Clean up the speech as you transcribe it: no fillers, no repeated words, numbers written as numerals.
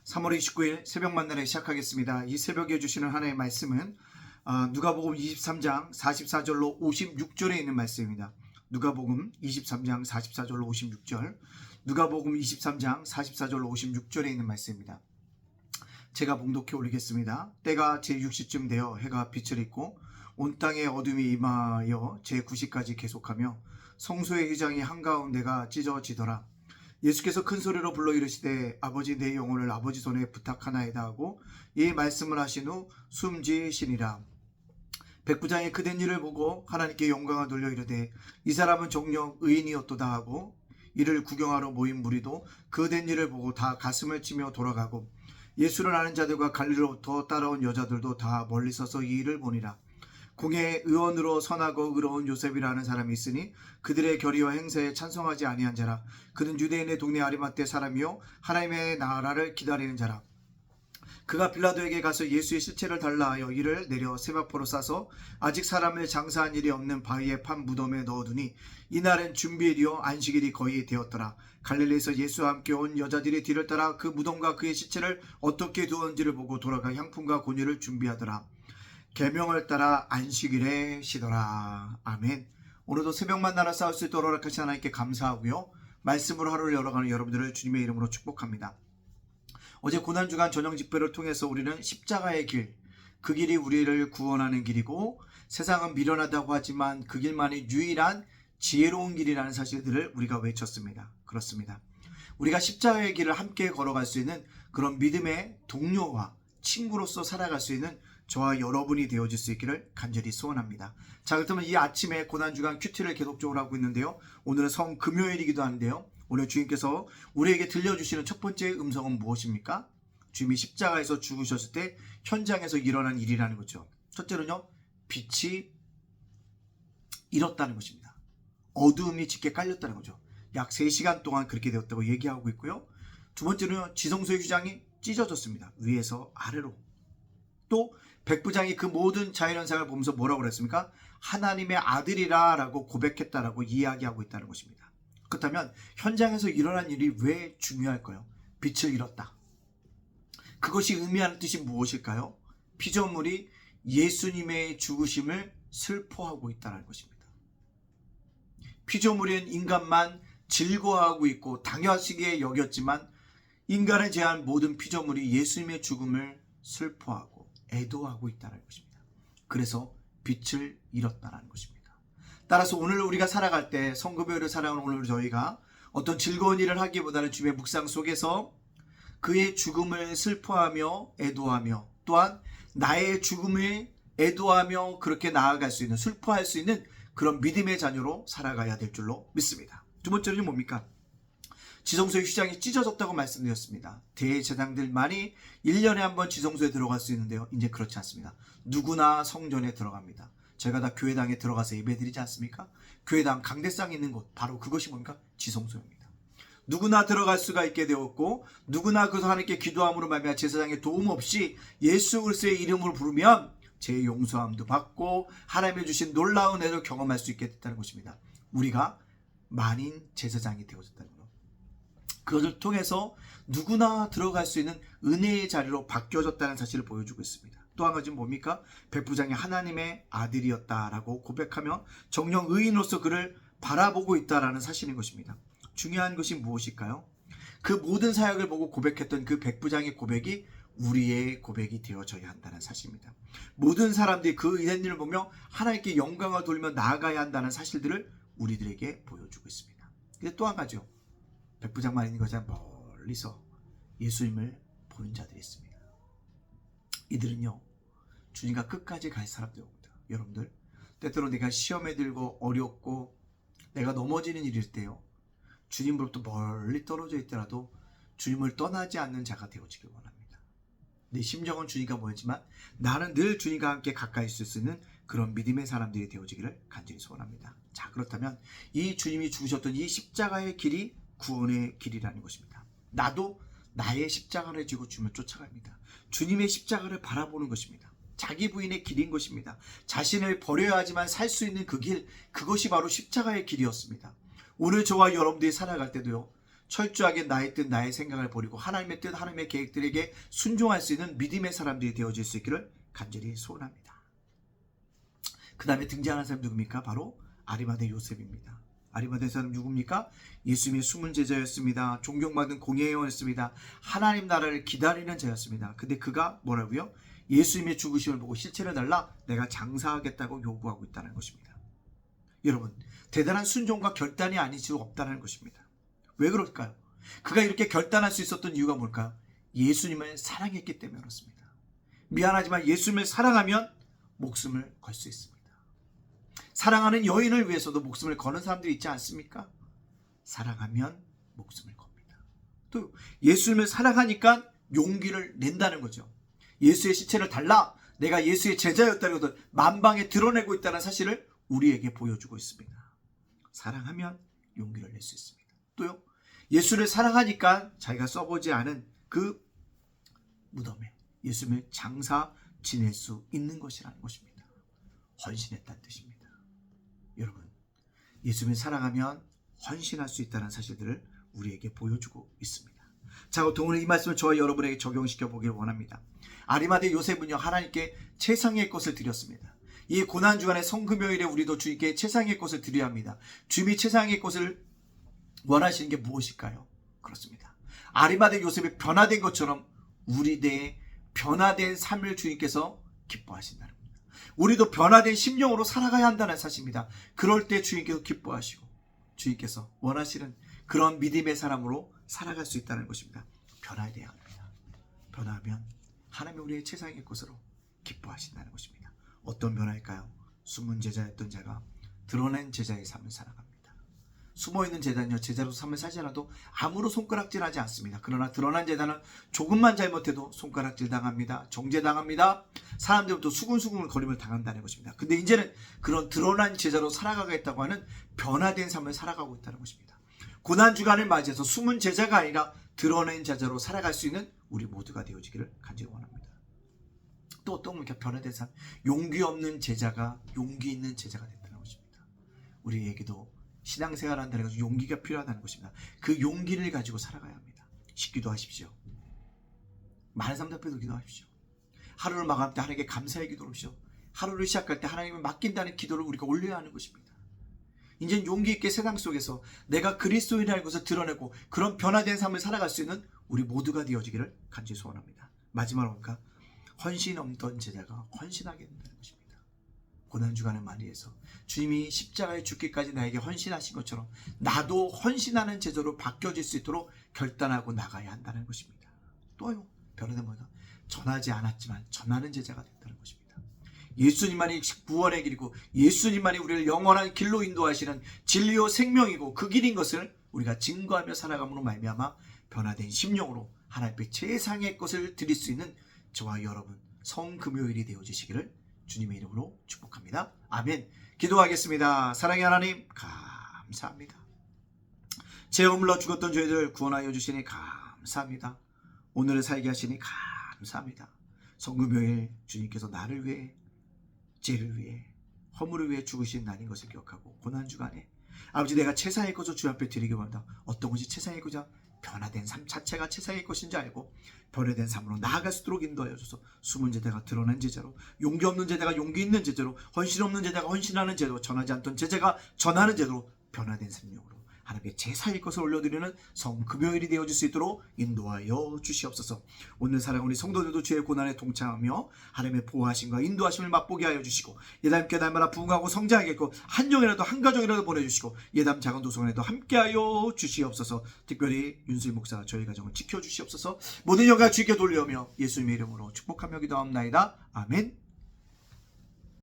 3월 29일 새벽 만나를 시작하겠습니다. 이 새벽에 주시는 하나님의 말씀은 누가복음 23장 44절로 56절에 있는 말씀입니다. 누가복음 23장 44절로 56절, 누가복음 23장 44절로 56절에 있는 말씀입니다. 제가 봉독해 올리겠습니다. 때가 제6시쯤 되어 해가 빛을 잇고 온 땅에 어둠이 임하여 제9시까지 계속하며 성소의 휘장이 한가운데가 찢어지더라. 예수께서 큰 소리로 불러 이르시되 아버지 내 영혼을 아버지 손에 부탁하나이다 하고 이 말씀을 하신 후 숨지시니라. 백부장이 그된 일을 보고 하나님께 영광을 돌려 이르되 이 사람은 정녕 의인이었도다 하고 이를 구경하러 모인 무리도 그된 일을 보고 다 가슴을 치며 돌아가고 예수를 아는 자들과 갈릴리로부터 따라온 여자들도 다 멀리 서서 이 일을 보니라. 공의 의원으로 선하고 의로운 요셉이라는 사람이 있으니 그들의 결의와 행세에 찬성하지 아니한 자라. 그는 유대인의 동네 아리마떼 사람이요 하나님의 나라를 기다리는 자라. 그가 빌라도에게 가서 예수의 실체를 달라 하여 이를 내려 세마포로 싸서 아직 사람을 장사한 일이 없는 바위에 판 무덤에 넣어두니 이날은 준비일이요 안식일이 거의 되었더라. 갈릴리에서 예수와 함께 온 여자들이 뒤를 따라 그 무덤과 그의 시체를 어떻게 두었는지를 보고 돌아가 향품과 고니를 준비하더라. 계명을 따라 안식일에 쉬더라. 아멘. 오늘도 새벽 만나러 싸울 수 있도록 허락하신 하나님께 감사하고요. 말씀으로 하루를 열어가는 여러분들을 주님의 이름으로 축복합니다. 어제 고난주간 전형 집회를 통해서 우리는 십자가의 길, 그 길이 우리를 구원하는 길이고 세상은 미련하다고 하지만 그 길만이 유일한 지혜로운 길이라는 사실들을 우리가 외쳤습니다. 그렇습니다. 우리가 십자가의 길을 함께 걸어갈 수 있는 그런 믿음의 동료와 친구로서 살아갈 수 있는 저와 여러분이 되어줄 수 있기를 간절히 소원합니다. 자, 그렇다면 이 아침에 고난주간 큐티를 계속적으로 하고 있는데요. 오늘은 성금요일이기도 한데요. 오늘 주님께서 우리에게 들려주시는 첫 번째 음성은 무엇입니까? 주님이 십자가에서 죽으셨을 때 현장에서 일어난 일이라는 거죠. 첫째로는요, 빛이 잃었다는 것입니다. 어두움이 짙게 깔렸다는 거죠. 약 3시간 동안 그렇게 되었다고 얘기하고 있고요. 두 번째로는 지성소의 휘장이 찢어졌습니다. 위에서 아래로. 또 백부장이 그 모든 자연현상을 보면서 뭐라고 그랬습니까? 하나님의 아들이라 라고 고백했다라고 이야기하고 있다는 것입니다. 그렇다면 현장에서 일어난 일이 왜 중요할까요? 빛을 잃었다. 그것이 의미하는 뜻이 무엇일까요? 피조물이 예수님의 죽으심을 슬퍼하고 있다는 것입니다. 피조물인 인간만 즐거워하고 있고 당연하시게 여겼지만 인간을 제한 모든 피조물이 예수님의 죽음을 슬퍼하고 애도하고 있다는 것입니다. 그래서 빛을 잃었다는 것입니다. 따라서 오늘 우리가 살아갈 때 성금요일을 살아가는 오늘 저희가 어떤 즐거운 일을 하기보다는 주님의 묵상 속에서 그의 죽음을 슬퍼하며 애도하며 또한 나의 죽음을 애도하며 그렇게 나아갈 수 있는 슬퍼할 수 있는 그런 믿음의 자녀로 살아가야 될 줄로 믿습니다. 두 번째는 뭡니까? 지성소의 휘장이 찢어졌다고 말씀드렸습니다. 대제사장들만이 1년에 한 번 지성소에 들어갈 수 있는데요. 이제 그렇지 않습니다. 누구나 성전에 들어갑니다. 제가 다 교회당에 들어가서 예배드리지 않습니까? 교회당 강대상이 있는 곳, 바로 그것이 뭡니까? 지성소입니다. 누구나 들어갈 수가 있게 되었고 누구나 그 하나님께 기도함으로 말미암아 제사장의 도움 없이 예수 그리스도의 이름으로 부르면 죄의 용서함도 받고 하나님이 주신 놀라운 은혜를 경험할 수 있게 됐다는 것입니다. 우리가 만인 제사장이 되어졌다는 것. 그것을 통해서 누구나 들어갈 수 있는 은혜의 자리로 바뀌어졌다는 사실을 보여주고 있습니다. 또 한 가지는 뭡니까? 백부장이 하나님의 아들이었다라고 고백하며 정녕 의인으로서 그를 바라보고 있다라는 사실인 것입니다. 중요한 것이 무엇일까요? 그 모든 사역을 보고 고백했던 그 백부장의 고백이 우리의 고백이 되어져야 한다는 사실입니다. 모든 사람들이 그 이런 일을 보며 하나님께 영광을 돌리며 나아가야 한다는 사실들을 우리들에게 보여주고 있습니다. 근데 또 한 가지요. 백부장만 있는 것이 아니라 멀리서 예수님을 보는 자들이 있습니다. 이들은요, 주님과 끝까지 갈 사람들입니다. 여러분들, 때때로 내가 시험에 들고 어렵고 내가 넘어지는 일일 때요, 주님으로부터 멀리 떨어져 있더라도 주님을 떠나지 않는 자가 되어지길 원합니다. 내 심정은 주님과 모였지만 나는 늘 주님과 함께 가까이 있을 수 있는 그런 믿음의 사람들이 되어지기를 간절히 소원합니다. 자, 그렇다면 이 주님이 죽으셨던 이 십자가의 길이 구원의 길이라는 것입니다. 나도 나의 십자가를 지고 주님을 쫓아갑니다. 주님의 십자가를 바라보는 것입니다. 자기 부인의 길인 것입니다. 자신을 버려야 하지만 살 수 있는 그 길, 그것이 바로 십자가의 길이었습니다. 오늘 저와 여러분들이 살아갈 때도요, 철저하게 나의 뜻 나의 생각을 버리고 하나님의 뜻 하나님의 계획들에게 순종할 수 있는 믿음의 사람들이 되어질 수 있기를 간절히 소원합니다. 그 다음에 등장하는 사람 누굽니까? 바로 아리마대 요셉입니다. 아리마대 사람 누굽니까? 예수님의 숨은 제자였습니다. 존경받은 공예원이었습니다. 하나님 나라를 기다리는 자였습니다. 근데 그가 뭐라고요? 예수님의 죽으심을 보고 실체를 달라 내가 장사하겠다고 요구하고 있다는 것입니다. 여러분, 대단한 순종과 결단이 아닐 수 없다는 것입니다. 왜 그럴까요? 그가 이렇게 결단할 수 있었던 이유가 뭘까요? 예수님을 사랑했기 때문에 그렇습니다. 미안하지만 예수님을 사랑하면 목숨을 걸 수 있습니다. 사랑하는 여인을 위해서도 목숨을 거는 사람들이 있지 않습니까? 사랑하면 목숨을 겁니다. 또 예수님을 사랑하니까 용기를 낸다는 거죠. 예수의 시체를 달라 내가 예수의 제자였다는 것을 만방에 드러내고 있다는 사실을 우리에게 보여주고 있습니다. 사랑하면 용기를 낼 수 있습니다. 또요, 예수를 사랑하니까 자기가 써보지 않은 그 무덤에 예수님을 장사 지낼 수 있는 것이라는 것입니다. 헌신했다는 뜻입니다. 여러분, 예수님을 사랑하면 헌신할 수 있다는 사실들을 우리에게 보여주고 있습니다. 자, 오늘 이 말씀을 저와 여러분에게 적용시켜 보길 원합니다. 아리마대 요셉은요, 하나님께 최상의 것을 드렸습니다. 이 고난주간의 성금요일에 우리도 주님께 최상의 것을 드려야 합니다. 주님이 최상의 것을 원하시는 게 무엇일까요? 그렇습니다. 아리마대 요셉이 변화된 것처럼 우리 내에 변화된 삶을 주님께서 기뻐하신다는 겁니다. 우리도 변화된 심령으로 살아가야 한다는 사실입니다. 그럴 때 주님께서 기뻐하시고 주님께서 원하시는 그런 믿음의 사람으로 살아갈 수 있다는 것입니다. 변화돼야 합니다. 변화하면 하나님이 우리의 최상의 것으로 기뻐하신다는 것입니다. 어떤 변화일까요? 숨은 제자였던 자가 드러낸 제자의 삶을 살아갑니다. 숨어있는 제자는요, 제자로 삶을 살지 않아도 아무로 손가락질하지 않습니다. 그러나 드러난 제자는 조금만 잘못해도 손가락질 당합니다. 정죄당합니다. 사람들부터 수군수군을 거림을 당한다는 것입니다. 근데 이제는 그런 드러난 제자로 살아가겠다고 하는 변화된 삶을 살아가고 있다는 것입니다. 고난주간을 맞이해서 숨은 제자가 아니라 드러낸 제자로 살아갈 수 있는 우리 모두가 되어지기를 간절히 원합니다. 또 어떤 변화된 삶, 용기 없는 제자가 용기 있는 제자가 된다는 것입니다. 우리에게도 신앙생활 한다는 것은 용기가 필요하다는 것입니다. 그 용기를 가지고 살아가야 합니다. 기도 하십시오. 많은 사람들 앞에서 기도하십시오. 하루를 마감할 때 하나님께 감사의 기도를 하십시오. 하루를 시작할 때 하나님을 맡긴다는 기도를 우리가 올려야 하는 것입니다. 이제는 용기 있게 세상 속에서 내가 그리스도인이라는 것을 드러내고 그런 변화된 삶을 살아갈 수 있는 우리 모두가 되어지기를 간절히 소원합니다. 마지막으로 볼까? 헌신 없던 제자가 헌신하게 된다는 것입니다. 고난주간을 맞이해서 주님이 십자가에 죽기까지 나에게 헌신하신 것처럼 나도 헌신하는 제자로 바뀌어질 수 있도록 결단하고 나가야 한다는 것입니다. 또요, 변화된 뭐다? 전하지 않았지만 전하는 제자가 된다는 것입니다. 예수님만이 구원의 길이고 예수님만이 우리를 영원한 길로 인도하시는 진리요 생명이고 그 길인 것을 우리가 증거하며 살아감으로 말미암아 변화된 심령으로 하나님께 최상의 것을 드릴 수 있는 저와 여러분 성금요일이 되어지시기를 주님의 이름으로 축복합니다. 아멘. 기도하겠습니다. 사랑의 하나님 감사합니다. 죄 허물러 죽었던 저희들 구원하여 주시니 감사합니다. 오늘을 살게 하시니 감사합니다. 성금요일 주님께서 나를 위해 죄를 위해 허물을 위해 죽으신 날인 것을 기억하고 고난주간에 아버지 내가 최상의 것을 주 앞에 드리기 원한다. 어떤 것이 최상의 것이냐? 변화된 삶 자체가 최상의 것인지 알고 변화된 삶으로 나아갈 수 있도록 인도하여 주소서. 숨은 제자가 드러난 제자로, 용기 없는 제자가 용기 있는 제자로, 헌신 없는 제자가 헌신하는 제자로, 전하지 않던 제자가 전하는 제자로 변화된 생명으로 하나님의 제사의 것을 올려드리는 성금요일이 되어질 수 있도록 인도하여 주시옵소서. 오늘 사랑 우리 성도들도 주의 고난에 동참하며 하나님의 보호하심과 인도하심을 맛보게 하여 주시고 예담께 날마다 부흥하고 성장하겠고 한 영이라도 한 가족이라도 보내주시고 예담 작은 도서관에도 함께하여 주시옵소서. 특별히 윤수희 목사 저희 가정을 지켜주시옵소서. 모든 영광 주께 돌려오며 예수님의 이름으로 축복하며 기도합나이다. 아멘.